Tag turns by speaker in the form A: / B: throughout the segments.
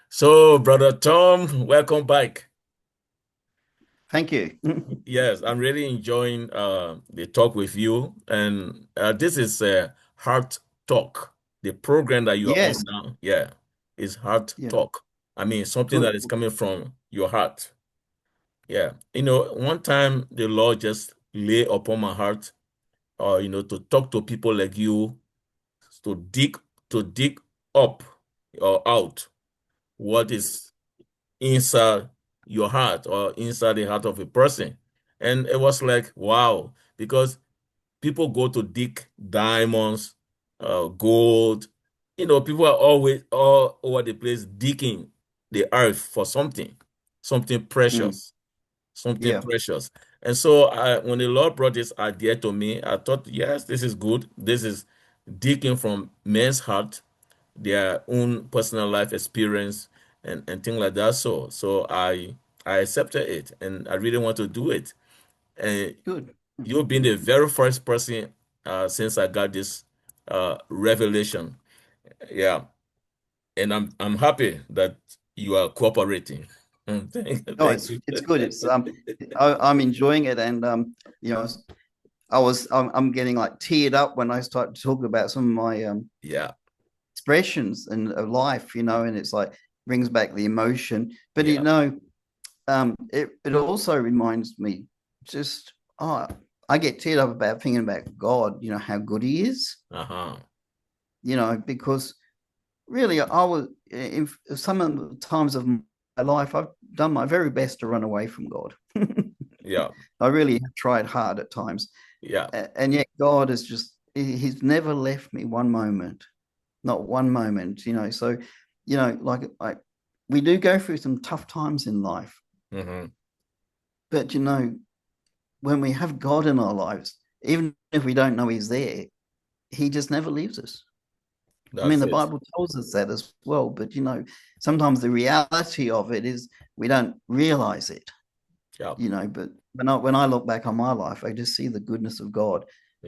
A: So, Brother Tom, welcome back.
B: Thank you.
A: Yes, I'm really enjoying the talk with you. And this is Heart Talk, the program that you're on
B: Yes.
A: now. Yeah, is Heart
B: Yeah.
A: Talk. I mean, something
B: Good.
A: that is coming from your heart. Yeah. One time the Lord just lay upon my heart, to talk to people like you, to dig up or out what is inside your heart or inside the heart of a person. And it was like, wow, because people go to dig diamonds, gold. People are always all over the place digging the earth for something
B: Mm.
A: precious, something
B: Yeah.
A: precious. And so when the Lord brought this idea to me, I thought, yes, this is good. This is digging from men's heart, their own personal life experience and things like that. So I accepted it and I really want to do it. And
B: Good.
A: you've been the very first person since I got this revelation. Yeah. And I'm happy that you are cooperating.
B: Oh,
A: Thank you.
B: it's good. I'm enjoying it, and you know, I'm getting like teared up when I start to talk about some of my
A: Yeah.
B: expressions and of life, and it's like brings back the emotion. But
A: Yeah.
B: it also reminds me just I get teared up about thinking about God, how good He is,
A: Uh-huh.
B: because really, I was in some of the times of my life, I've done my very best to run away from God.
A: Yeah.
B: I really have tried hard at times,
A: Yeah.
B: and yet God has He's never left me one moment, not one moment. So like we do go through some tough times in life,
A: Hmm.
B: but when we have God in our lives, even if we don't know He's there, He just never leaves us. I mean,
A: That's
B: the
A: it.
B: Bible tells us that as well, but sometimes the reality of it is we don't realize it,
A: Yeah.
B: but when I look back on my life, I just see the goodness of God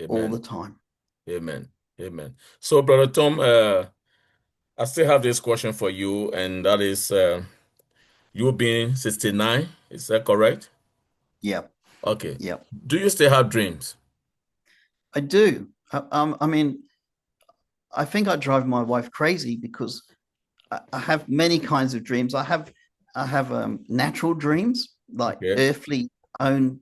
B: all the
A: Amen.
B: time.
A: Amen. Amen. So, Brother Tom, I still have this question for you, and that is you being 69, is that correct?
B: Yeah,
A: Okay.
B: yeah,
A: Do you still have dreams?
B: I do. I mean, I think I drive my wife crazy because I have many kinds of dreams. I have natural dreams, like
A: Okay.
B: earthly own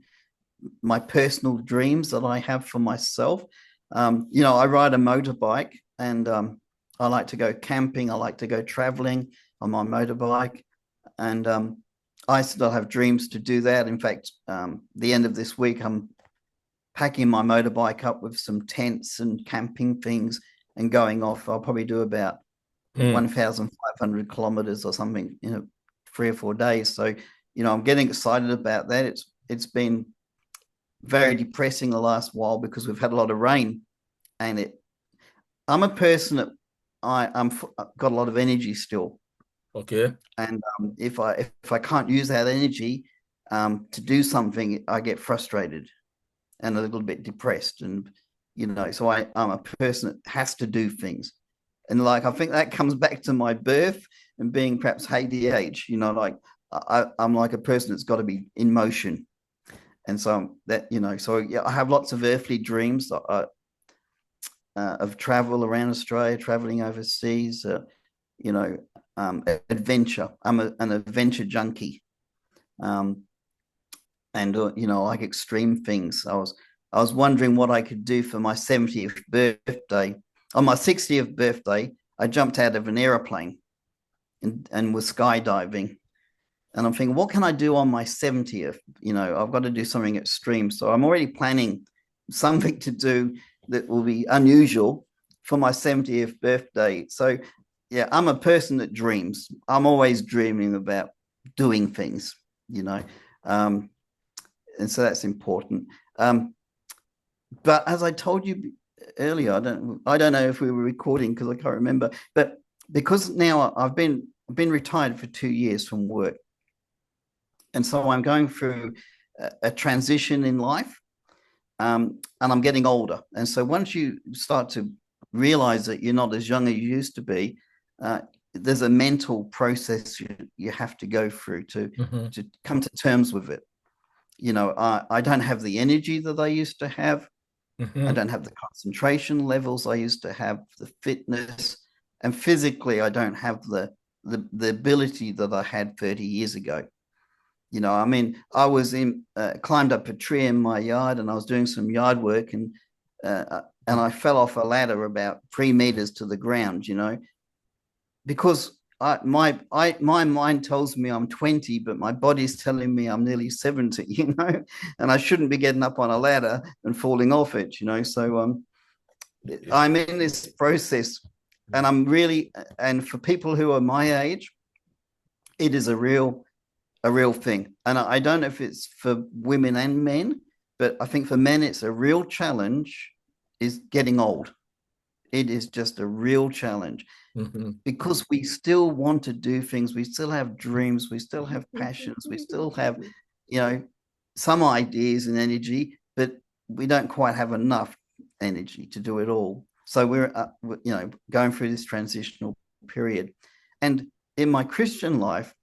B: my personal dreams that I have for myself. I ride a motorbike and I like to go camping. I like to go traveling on my motorbike. And I still have dreams to do that. In fact, the end of this week, I'm packing my motorbike up with some tents and camping things and going off. I'll probably do about
A: Hmm.
B: 1,500 kilometers or something in 3 or 4 days. So, I'm getting excited about that. It's been very depressing the last while because we've had a lot of rain, and I'm a person that I've got a lot of energy still,
A: Okay.
B: and if I can't use that energy to do something, I get frustrated and a little bit depressed, and so I'm a person that has to do things, and like I think that comes back to my birth and being perhaps ADH. Like I'm like a person that's got to be in motion. And so so yeah, I have lots of earthly dreams of travel around Australia, traveling overseas, you know, adventure. I'm an adventure junkie, um, and I like extreme things. I was wondering what I could do for my 70th birthday. On my 60th birthday, I jumped out of an aeroplane and was skydiving. And I'm thinking, what can I do on my 70th? I've got to do something extreme. So I'm already planning something to do that will be unusual for my 70th birthday. So, yeah, I'm a person that dreams. I'm always dreaming about doing things, you know, um, and so that's important. Um, but as I told you earlier, I don't know if we were recording because I can't remember. But because now I've been retired for 2 years from work, and so I'm going through a transition in life, and I'm getting older. And so once you start to realize that you're not as young as you used to be, uh, there's a mental process you have to go through
A: Mm-hmm.
B: to come to terms with it. I don't have the energy that I used to have. I
A: Mm-hmm.
B: don't have the concentration levels I used to have, the fitness, and physically I don't have the ability that I had 30 years ago. I mean, I was in climbed up a tree in my yard, and I was doing some yard work, and I fell off a ladder about 3 meters to the ground. Because my mind tells me I'm 20, but my body's telling me I'm nearly 70. And I shouldn't be getting up on a ladder and falling off it. So
A: Okay.
B: I'm in this process, and I'm really, and for people who are my age, it is a real thing. And I don't know if it's for women and men, but I think for men it's a real challenge is getting old. It is just a real challenge
A: Mm-hmm.
B: because we still want to do things, we still have dreams, we still have passions, we still have, you know, some ideas and energy, but we don't quite have enough energy to do it all. So we're going through this transitional period. And in my Christian life,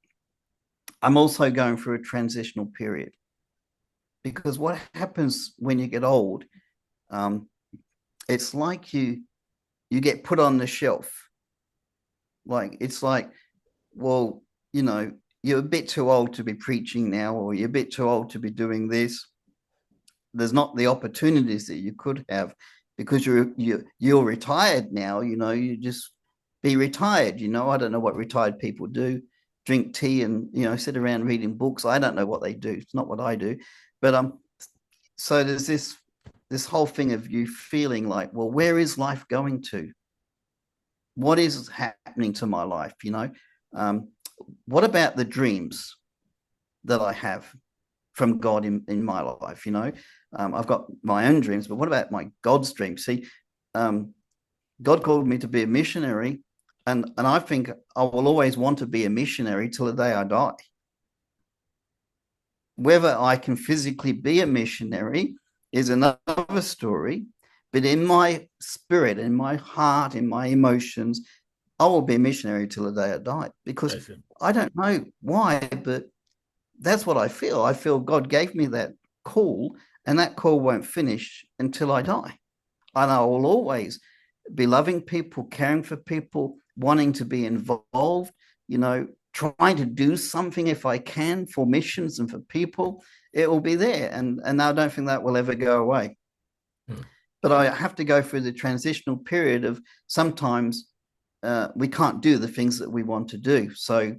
B: I'm also going through a transitional period because what happens when you get old, um, it's like you get put on the shelf. Like it's like, well, you're a bit too old to be preaching now, or you're a bit too old to be doing this. There's not the opportunities that you could have because you're retired now. You just be retired. I don't know what retired people do. Drink tea and sit around reading books. I don't know what they do. It's not what I do. But so there's this whole thing of you feeling like, well, where is life going to? What is happening to my life? Um, what about the dreams that I have from God in my life? I've got my own dreams, but what about my God's dreams? See, God called me to be a missionary, and I think I will always want to be a missionary till the day I die. Whether I can physically be a missionary is another story, but in my spirit, in my heart, in my emotions, I will be a missionary till the day I die because
A: I see.
B: I don't know why, but that's what I feel. I feel God gave me that call, and that call won't finish until I die. And I will always be loving people, caring for people, wanting to be involved, trying to do something if I can for missions and for people. It will be there. And I don't think that will ever go away.
A: Hmm.
B: But I have to go through the transitional period of sometimes we can't do the things that we want to do. So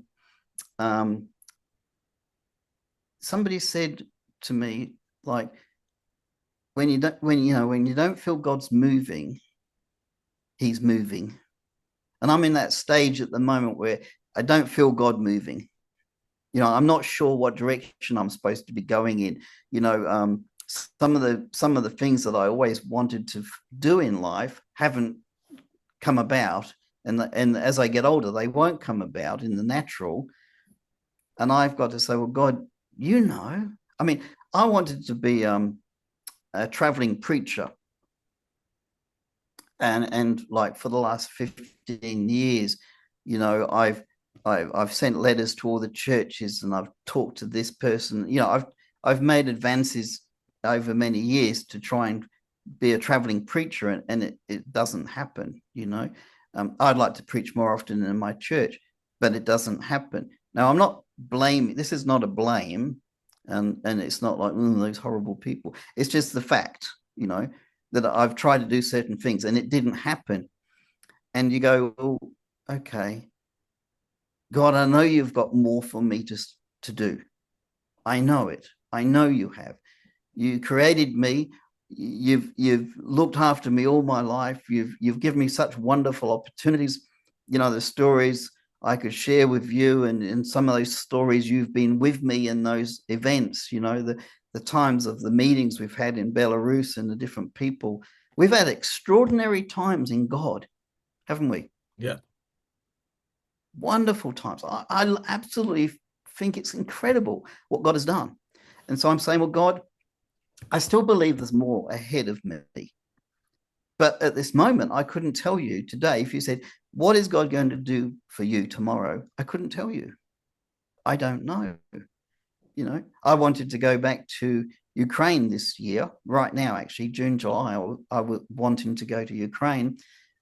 B: um, somebody said to me, like, when you don't feel God's moving, He's moving. And I'm in that stage at the moment where I don't feel God moving. I'm not sure what direction I'm supposed to be going in. Some of the things that I always wanted to do in life haven't come about, and as I get older, they won't come about in the natural. And I've got to say, well, God, I mean, I wanted to be a traveling preacher, and like for the last 15 years, I've sent letters to all the churches, and I've talked to this person. I've made advances over many years to try and be a traveling preacher, and it doesn't happen. I'd like to preach more often in my church, but it doesn't happen. Now, I'm not blaming. This is not a blame, and it's not like those horrible people. It's just the fact, that I've tried to do certain things and it didn't happen. And you go, oh, okay, God, I know you've got more for me to do. I know it. I know you have. You created me. You've looked after me all my life. You've given me such wonderful opportunities. The stories I could share with you, and some of those stories you've been with me in those events. The times of the meetings we've had in Belarus and the different people. We've had extraordinary times in God, haven't we?
A: Yeah.
B: Wonderful times. I absolutely think it's incredible what God has done. And so I'm saying, well, God, I still believe there's more ahead of me. But at this moment, I couldn't tell you today. If you said, what is God going to do for you tomorrow? I couldn't tell you. I don't know. I wanted to go back to Ukraine this year, right now, actually, June, July. I was wanting to go to Ukraine,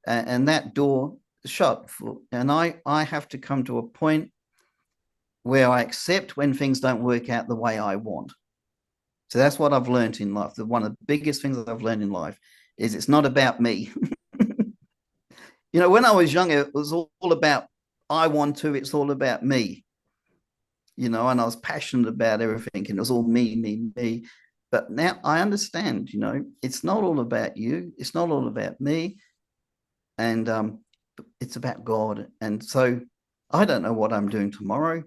B: and that door shut. And I have to come to a point where I accept when things don't work out the way I want. So that's what I've learned in life. One of the biggest things that I've learned in life is it's not about me. When I was younger, it was all about I want to, it's all about me. And I was passionate about everything, and it was all me, me, me. But now I understand, it's not all about you, it's not all about me, and it's about God. And so I don't know what I'm doing tomorrow,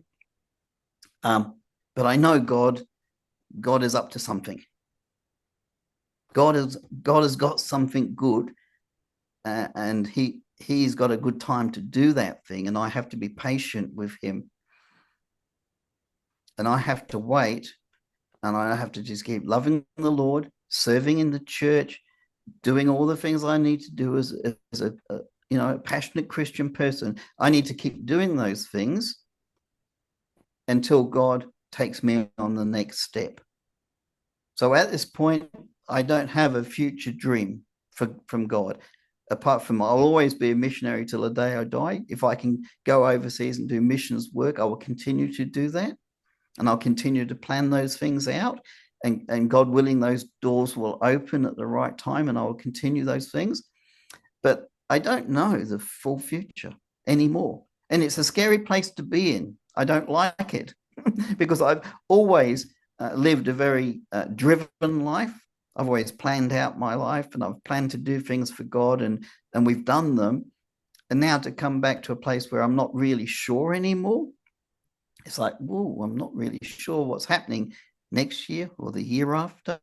B: but I know God is up to something. God has got something good, and he's got a good time to do that thing, and I have to be patient with him. And I have to wait, and I have to just keep loving the Lord, serving in the church, doing all the things I need to do as a passionate Christian person. I need to keep doing those things until God takes me on the next step. So at this point, I don't have a future dream from God. Apart from I'll always be a missionary till the day I die. If I can go overseas and do missions work, I will continue to do that. And I'll continue to plan those things out. And God willing, those doors will open at the right time, and I will continue those things. But I don't know the full future anymore. And it's a scary place to be in. I don't like it because I've always lived a very driven life. I've always planned out my life, and I've planned to do things for God, and we've done them. And now to come back to a place where I'm not really sure anymore, it's like, whoa, I'm not really sure what's happening next year or the year after.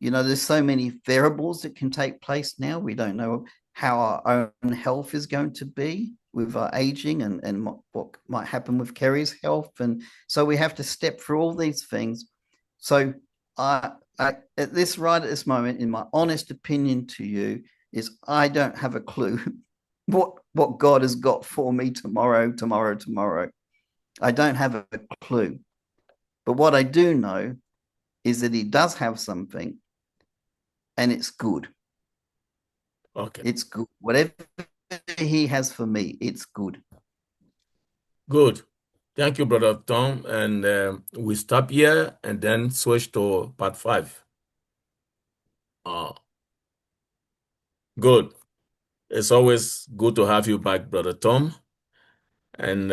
B: There's so many variables that can take place now. We don't know how our own health is going to be with our aging, and what might happen with Kerry's health. And so we have to step through all these things. So at this moment, in my honest opinion to you, is I don't have a clue what God has got for me tomorrow. I don't have a clue. But what I do know is that he does have something, and it's good.
A: Okay.
B: It's good. Whatever he has for me, it's good.
A: Good. Thank you, Brother Tom. And we stop here and then switch to part 5. Good. It's always good to have you back, Brother Tom. And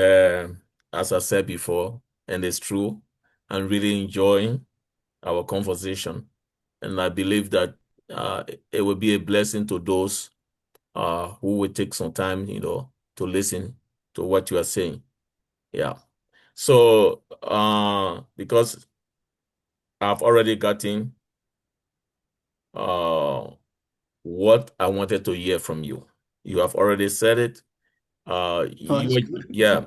A: as I said before, and it's true, I'm really enjoying our conversation. And I believe that it will be a blessing to those who will take some time, to listen to what you are saying. Yeah. So, because I've already gotten what I wanted to hear from you. You have already said it.
B: Oh, that's good.
A: Yeah,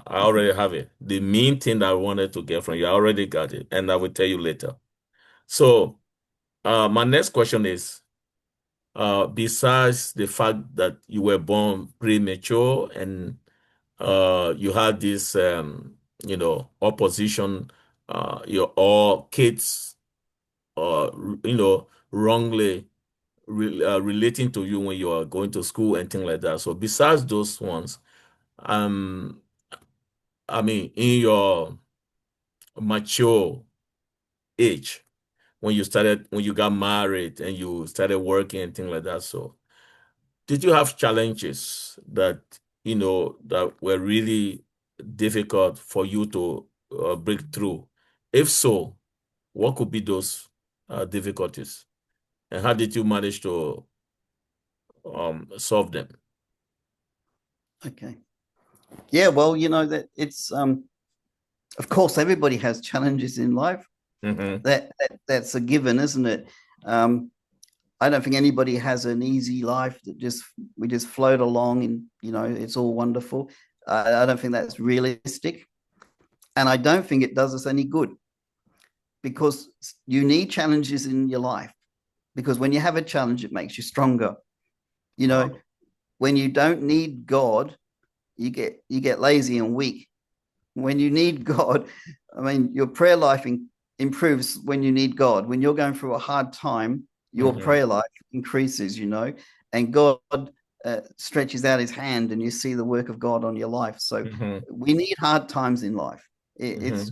A: I already have it. The main thing that I wanted to get from you, I already got it, and I will tell you later. So, my next question is, besides the fact that you were born premature and you had this, opposition, your all kids, wrongly relating to you when you are going to school and things like that. So besides those ones, um, I mean, in your mature age, when you got married and you started working and things like that. So did you have challenges that, that were really difficult for you to break through? If so, what could be those difficulties? And how did you manage to solve them?
B: Okay. Yeah, well, that it's of course everybody has challenges in life.
A: Mm-hmm.
B: That's a given, isn't it? I don't think anybody has an easy life that we just float along and it's all wonderful. I don't think that's realistic, and I don't think it does us any good, because you need challenges in your life, because when you have a challenge, it makes you stronger. You know,
A: Wow.
B: when you don't need God, you get lazy and weak. When you need God, I mean, your prayer life improves when you need God. When you're going through a hard time, your
A: Mm-hmm.
B: prayer life increases, and God stretches out his hand and you see the work of God on your life. So
A: Mm-hmm.
B: we need hard times in life. It's,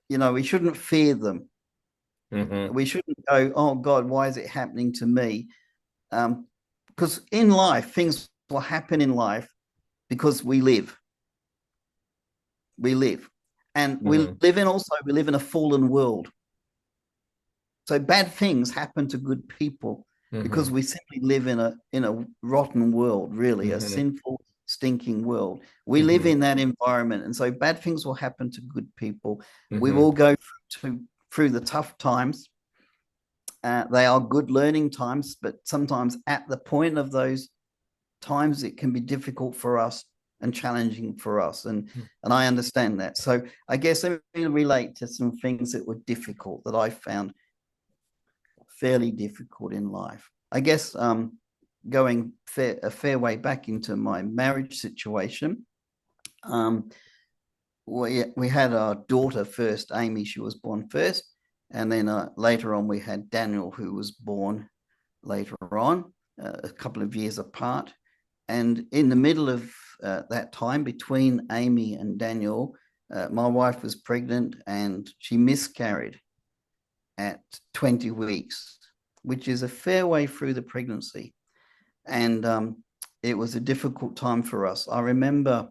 A: Mm-hmm.
B: we shouldn't fear them.
A: Mm-hmm.
B: We shouldn't go, oh God, why is it happening to me? Because in life, things will happen in life because we live. We live. And
A: Mm-hmm.
B: we live in a fallen world. So bad things happen to good people because
A: Mm-hmm.
B: we simply live in a rotten world, really, a
A: Mm-hmm.
B: sinful, stinking world. We live
A: Mm-hmm.
B: in that environment, and so bad things will happen to good people. We
A: Mm-hmm.
B: will go through the tough times. They are good learning times, but sometimes at the point of those times, it can be difficult for us and challenging for us, and I understand that. So I guess let me relate to some things that were difficult that I found fairly difficult in life. I guess going a fair way back into my marriage situation, um, we had our daughter first, Amy. She was born first, and then later on we had Daniel, who was born later on, a couple of years apart. And in the middle of that time between Amy and Daniel, my wife was pregnant and she miscarried at 20 weeks, which is a fair way through the pregnancy. And it was a difficult time for us. I remember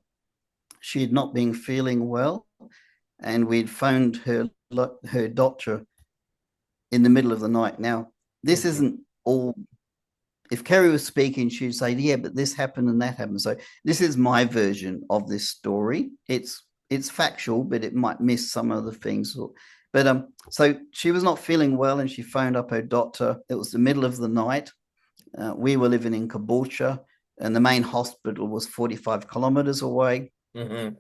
B: she had not been feeling well, and we'd phoned her doctor in the middle of the night. Now, this
A: Mm-hmm.
B: isn't all. If Kerry was speaking, she'd say, "Yeah, but this happened and that happened." So this is my version of this story. It's factual, but it might miss some of the things. But so she was not feeling well, and she phoned up her doctor. It was the middle of the night. We were living in Caboolture, and the main hospital was 45 kilometers away.
A: Mm-hmm.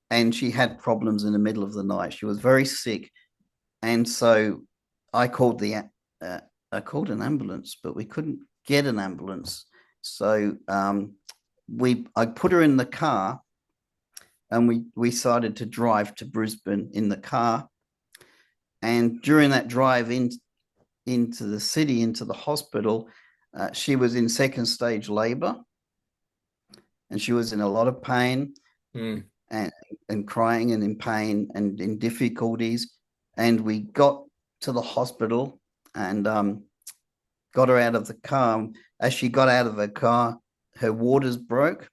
B: And she had problems in the middle of the night. She was very sick, and so I called the uh, I called an ambulance, but we couldn't get an ambulance. So I put her in the car, and we decided to drive to Brisbane in the car. And during that drive into the city, into the hospital, she was in second stage labor, and she was in a lot of pain
A: Mm-hmm.
B: and and crying and in pain and in difficulties. And we got to the hospital and got her out of the car. As she got out of the car, her waters broke,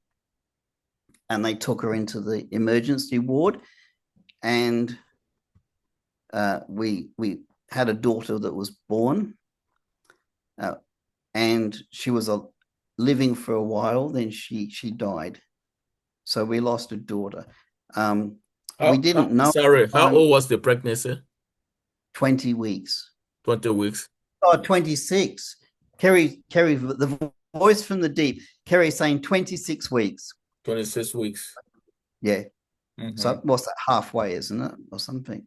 B: and they took her into the emergency ward. And we had a daughter that was born, uh, and she was living for a while. Then she died. So we lost a daughter. We didn't know at the
A: Sorry, how
B: time.
A: old was the pregnancy?
B: 20 weeks.
A: 20 weeks,
B: Oh, 26. Kerry, the voice from the deep. Kerry saying 26 weeks.
A: 26 weeks.
B: Yeah.
A: Mm-hmm.
B: So what's that, halfway, isn't it? Or something.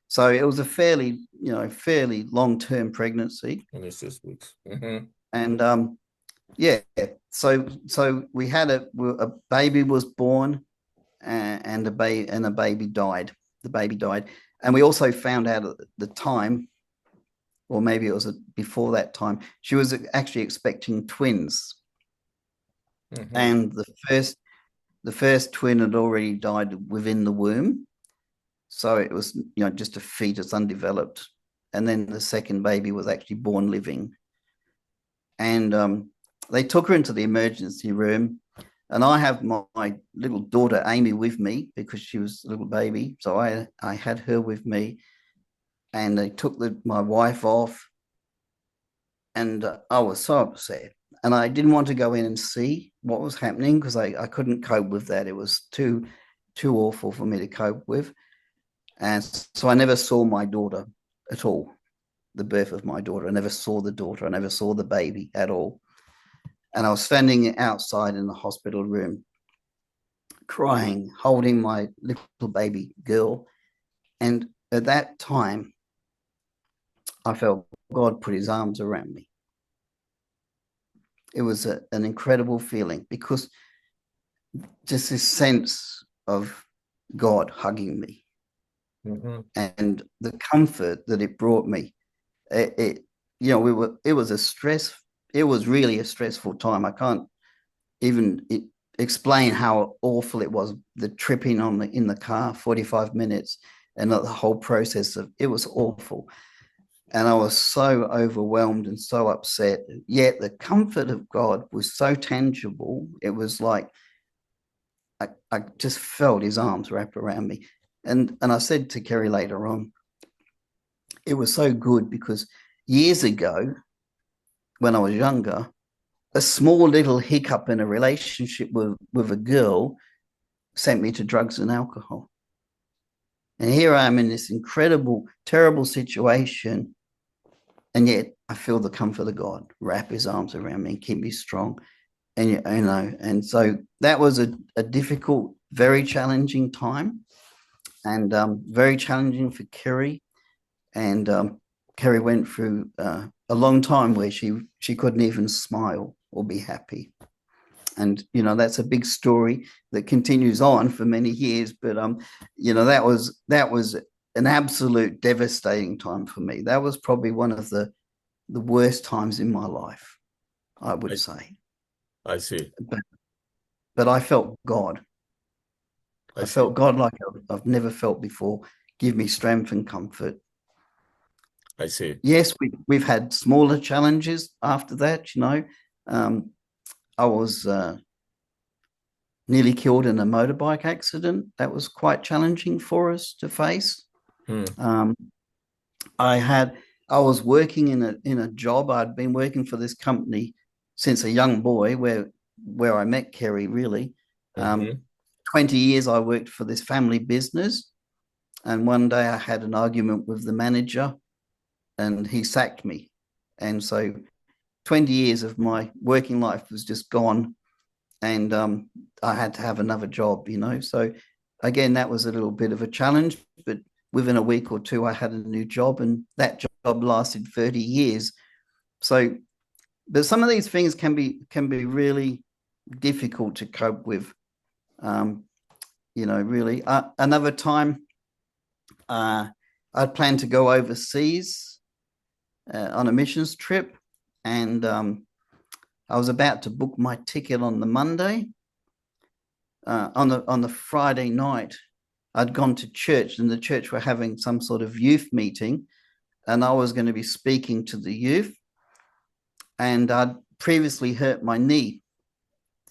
B: So it was a fairly long-term pregnancy.
A: 26 weeks. Mm-hmm.
B: And yeah, so we had a baby was born, and a baby died. The baby died. And we also found out at the time, or maybe it was before that time, she was actually expecting twins,
A: Mm-hmm.
B: and the first twin had already died within the womb, so it was just a fetus, undeveloped, and then the second baby was actually born living, and they took her into the emergency room, and I have my little daughter Amy with me because she was a little baby, so I had her with me, and they took my wife off, and I was so upset. And I didn't want to go in and see what was happening because I couldn't cope with that. It was too awful for me to cope with. And so I never saw my daughter at all, the birth of my daughter. I never saw the daughter. I never saw the baby at all. And I was standing outside in the hospital room, crying, holding my little baby girl. And at that time, I felt God put his arms around me. It was an incredible feeling, because just this sense of God hugging me
A: Mm-hmm.
B: and the comfort that it brought me. It it was it was really a stressful time. I can't even explain how awful it was. The tripping in the car, 45 minutes, and the whole process of it was awful. And I was so overwhelmed and so upset. Yet the comfort of God was so tangible. It was like I just felt his arms wrap around me. And I said to Kerry later on, it was so good, because years ago, when I was younger, a small little hiccup in a relationship with a girl sent me to drugs and alcohol. And here I am in this incredible, terrible situation. And yet I feel the comfort of God wrap his arms around me and keep me strong. And, and so that was a difficult, very challenging time, and very challenging for Kerry. And Kerry went through a long time where she couldn't even smile or be happy. And that's a big story that continues on for many years. But that was an absolute devastating time for me. That was probably one of the worst times in my life, I would
A: I,
B: say.
A: I see.
B: But I felt God.
A: I
B: I
A: see.
B: felt God like I've never felt before. Give me strength and comfort.
A: I see.
B: Yes, we've had smaller challenges after that. Um, I was nearly killed in a motorbike accident. That was quite challenging for us to face.
A: Hmm.
B: Um, I was working in a job. I'd been working for this company since a young boy, where I met Kerry. Really,
A: Mm-hmm.
B: 20 years I worked for this family business, and one day I had an argument with the manager, and he sacked me. And so 20 years of my working life was just gone, and I had to have another job. So again, that was a little bit of a challenge, but within a week or two I had a new job, and that job lasted 30 years. So, but some of these things can be really difficult to cope with. um, really. Another time, I'd planned to go overseas on a missions trip, and I was about to book my ticket on the Monday. On the Friday night, I'd gone to church, and the church were having some sort of youth meeting, and I was going to be speaking to the youth. And I'd previously hurt my knee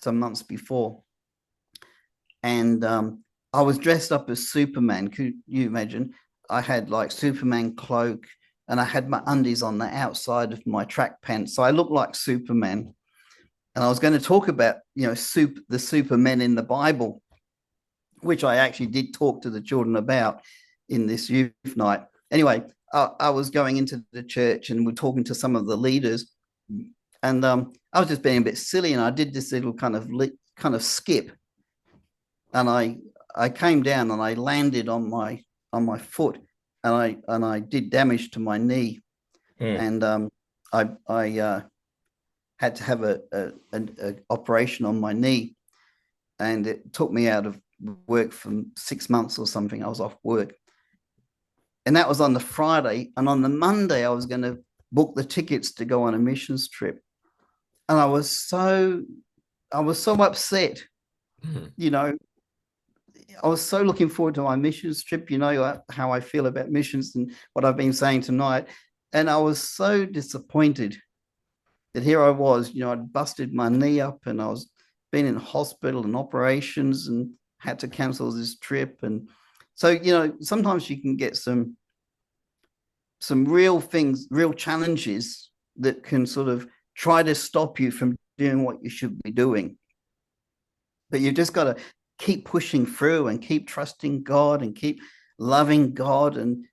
B: some months before, and I was dressed up as Superman. Could you imagine? I had like Superman cloak, and I had my undies on the outside of my track pants, so I looked like Superman. And I was going to talk about the supermen in the Bible, which I actually did talk to the children about in this youth night. Anyway, I was going into the church, and we're talking to some of the leaders, and I was just being a bit silly, and I did this little kind of skip, and I came down and I landed on my foot, and I did damage to my knee,
A: Hmm.
B: and I had to have a operation on my knee, and it took me out of work for 6 months or something. I was off work, and that was on the Friday. And on the Monday, I was going to book the tickets to go on a missions trip, and I was so upset.
A: Hmm.
B: You know, I was so looking forward to my missions trip. How I feel about missions and what I've been saying tonight, and I was so disappointed that here I was. I'd busted my knee up, and I was been in hospital and operations, and had to cancel this trip. And so, sometimes you can get some real things, real challenges that can sort of try to stop you from doing what you should be doing. But you just got to keep pushing through, and keep trusting God, and keep loving God, and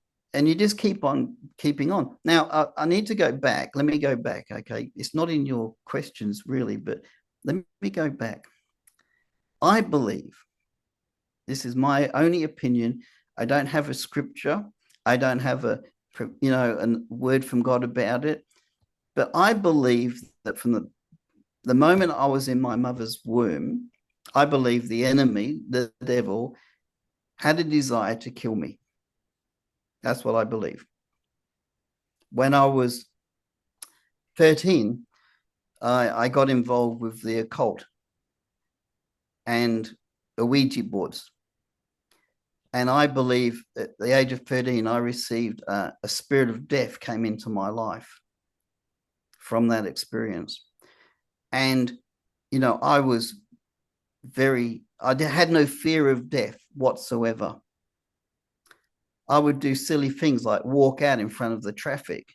B: you just keep on keeping on. Now, I need to go back. Let me go back. Okay, it's not in your questions really, but let me go back. I believe, this is my only opinion. I don't have a scripture. I don't have a word from God about it. But I believe that from the moment I was in my mother's womb, I believe the enemy, the devil, had a desire to kill me. That's what I believe. When I was 13, I got involved with the occult and the Ouija boards. And I believe at the age of 13, I received a spirit of death came into my life from that experience. And, I was I had no fear of death whatsoever. I would do silly things like walk out in front of the traffic,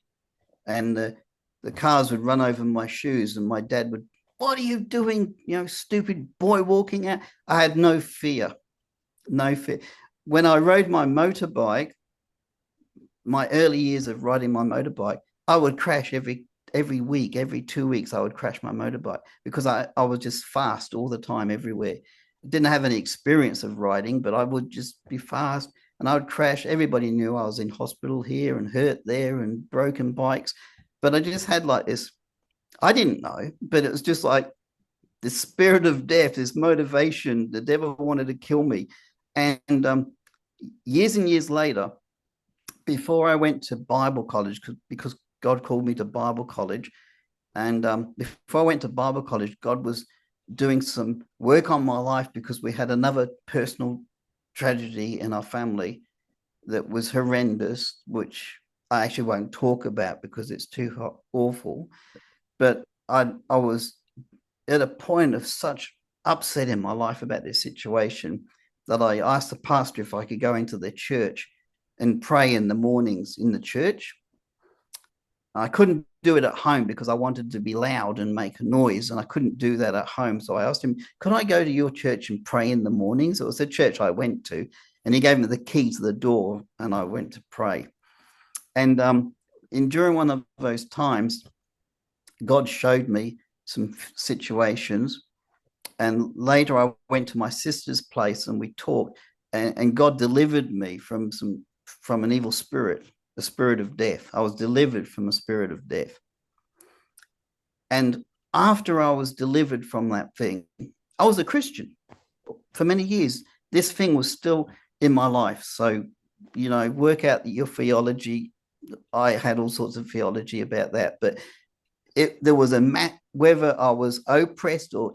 B: and the cars would run over my shoes, and my dad would, "What are you doing, stupid boy, walking out?" I had no fear. When I rode my motorbike, my early years of riding my motorbike, I would crash every week, every 2 weeks. I would crash my motorbike because I was just fast all the time, everywhere. Didn't have any experience of riding, but I would just be fast and I would crash. Everybody knew I was in hospital here and hurt there and broken bikes, but I just had like this. I didn't know, but it was just like the spirit of death, this motivation. The devil wanted to kill me. And years and years later, before I went to Bible college, because God called me to Bible college, and before I went to Bible college, God was doing some work on my life because we had another personal tragedy in our family that was horrendous, which I actually won't talk about because it's too awful. But I was at a point of such upset in my life about this situation that I asked the pastor if I could go into the church and pray in the mornings in the church. I couldn't do it at home because I wanted to be loud and make a noise, and I couldn't do that at home. So I asked him, could I go to your church and pray in the mornings? It was the church I went to, and he gave me the key to the door, and I went to pray. And during one of those times, God showed me some situations. And later I went to my sister's place and we talked, and God delivered me from an evil spirit, the spirit of death. I was delivered from a spirit of death. And after I was delivered from that thing, I was a Christian for many years. This thing was still in my life. So, work out your theology. I had all sorts of theology about that, but there was whether I was oppressed or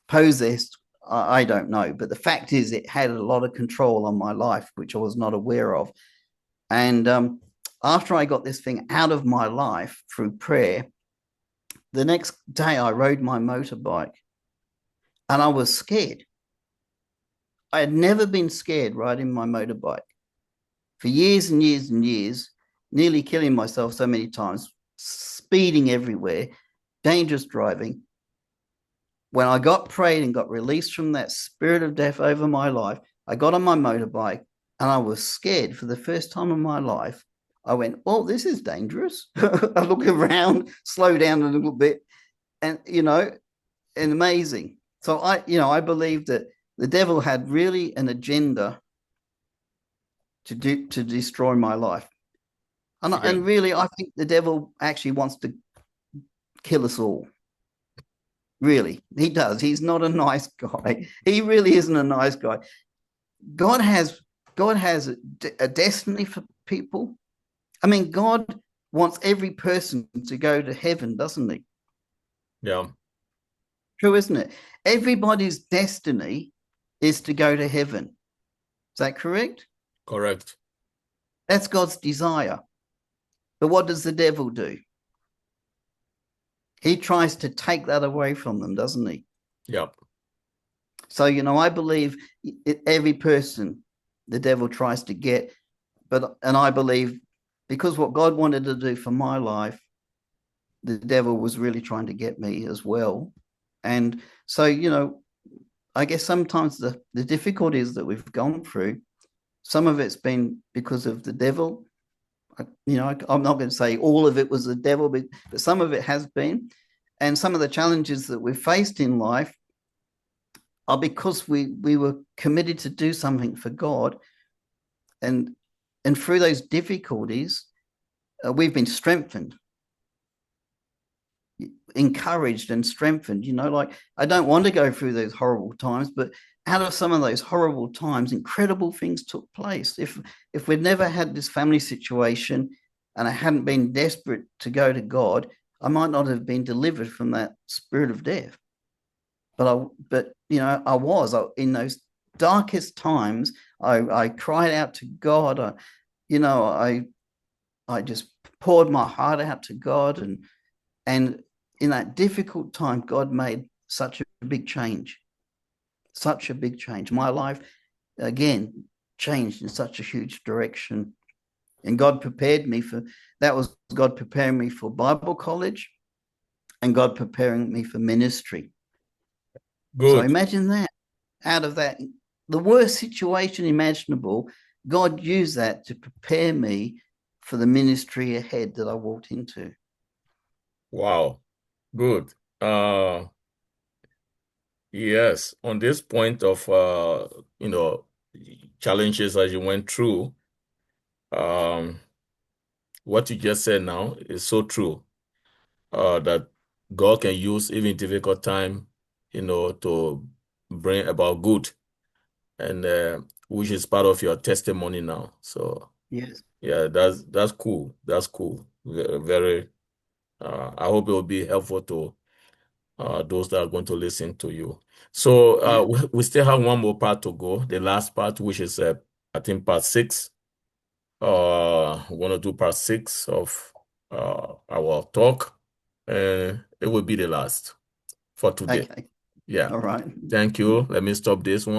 B: possessed, I don't know. But the fact is, it had a lot of control on my life, which I was not aware of. And after I got this thing out of my life through prayer, the next day I rode my motorbike and I was scared. I had never been scared riding my motorbike for years and years and years, nearly killing myself so many times, speeding everywhere, dangerous driving. When I got prayed and got released from that spirit of death over my life, I got on my motorbike and I was scared for the first time in my life. I went, oh, this is dangerous. I look around, slow down a little bit, and, and amazing. So I believe that the devil had really an agenda to destroy my life. And really, I think the devil actually wants to kill us all. Really, he does. He's not a nice guy. He really isn't a nice guy. God has a destiny for people. I mean, God wants every person to go to heaven, doesn't he?
A: Yeah.
B: True, isn't it? Everybody's destiny is to go to heaven. Is that correct?
A: Correct.
B: That's God's desire. But what does the devil do? He tries to take that away from them, doesn't he?
A: Yep.
B: So, I believe every person the devil tries to get, and I believe because what God wanted to do for my life, the devil was really trying to get me as well. And so, I guess sometimes the difficulties that we've gone through, some of it's been because of the devil. I'm not going to say all of it was the devil, but some of it has been. And some of the challenges that we've faced in life are because we were committed to do something for God. And and through those difficulties, we've been strengthened, encouraged, and strengthened. Like, I don't want to go through those horrible times, but out of some of those horrible times, incredible things took place. If we'd never had this family situation and I hadn't been desperate to go to God, I might not have been delivered from that spirit of death. But I was in those darkest times. I cried out to God. I just poured my heart out to God, and in that difficult time, God made such a big change, such a big change. My life again changed in such a huge direction, and God prepared me for that. Was God preparing me for Bible college, and God preparing me for ministry. So
A: Good.
B: imagine that. Out of that, the worst situation imaginable, God used that to prepare me for the ministry ahead that I walked into.
A: Wow. Good. Yes, on this point of you know, challenges as you went through, um, what you just said now is so true. That God can use even difficult time, to bring about good, and which is part of your testimony now. So
B: Yes.
A: yeah, that's cool. That's cool. Very. I hope it will be helpful to those that are going to listen to you. So
B: Yeah.
A: we still have one more part to go, the last part, which is I think part six. We want to do part six of our talk, and it will be the last for today.
B: Okay.
A: Yeah.
B: All right.
A: Thank you. Let me stop this one.